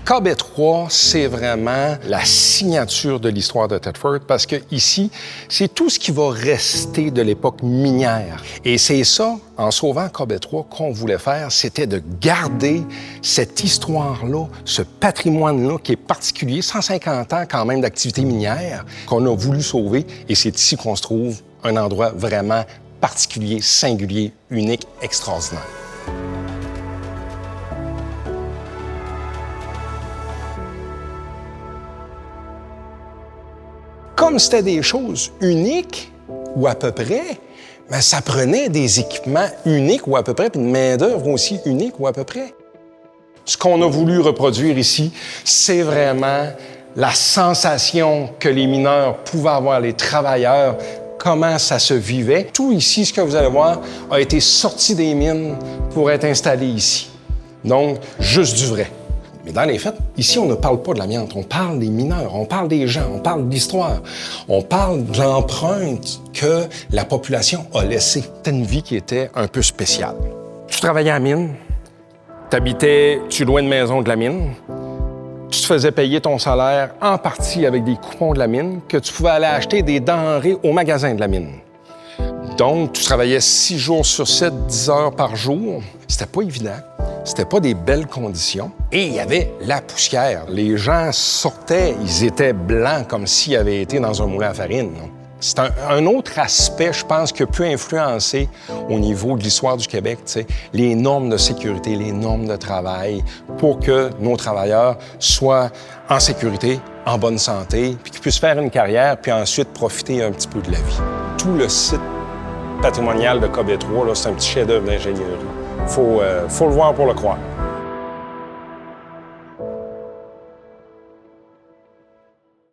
KB3, c'est vraiment la signature de l'histoire de Thetford parce que ici, c'est tout ce qui va rester de l'époque minière. Et c'est ça, en sauvant KB3, qu'on voulait faire, c'était de garder cette histoire-là, ce patrimoine-là qui est particulier, 150 ans quand même d'activité minière, qu'on a voulu sauver. Et c'est ici qu'on se trouve, un endroit vraiment particulier, singulier, unique, extraordinaire. Comme c'était des choses uniques, ou à peu près, bien, ça prenait des équipements uniques ou à peu près, puis une main-d'œuvre aussi unique ou à peu près. Ce qu'on a voulu reproduire ici, c'est vraiment la sensation que les mineurs pouvaient avoir, les travailleurs, comment ça se vivait. Tout ici, ce que vous allez voir, a été sorti des mines pour être installé ici. Donc, juste du vrai. Mais dans les faits, ici, on ne parle pas de l'amiante, on parle des mineurs, on parle des gens, on parle de l'histoire, on parle de l'empreinte que la population a laissée. C'était une vie qui était un peu spéciale. Tu travaillais à la mine, tu louais une maison de la mine, tu te faisais payer ton salaire en partie avec des coupons de la mine, que tu pouvais aller acheter des denrées au magasin de la mine. Donc, tu travaillais 6 jours sur 7, 10 heures par jour. C'était pas évident. C'était pas des belles conditions. Et il y avait la poussière. Les gens sortaient, ils étaient blancs comme s'ils avaient été dans un moulin à farine. C'est un autre aspect, je pense, qui a pu influencer au niveau de l'histoire du Québec, tu sais, les normes de sécurité, les normes de travail, pour que nos travailleurs soient en sécurité, en bonne santé, puis qu'ils puissent faire une carrière, puis ensuite profiter un petit peu de la vie. Tout le site patrimonial de KB3, c'est un petit chef-d'œuvre d'ingénierie. Faut le voir pour le croire.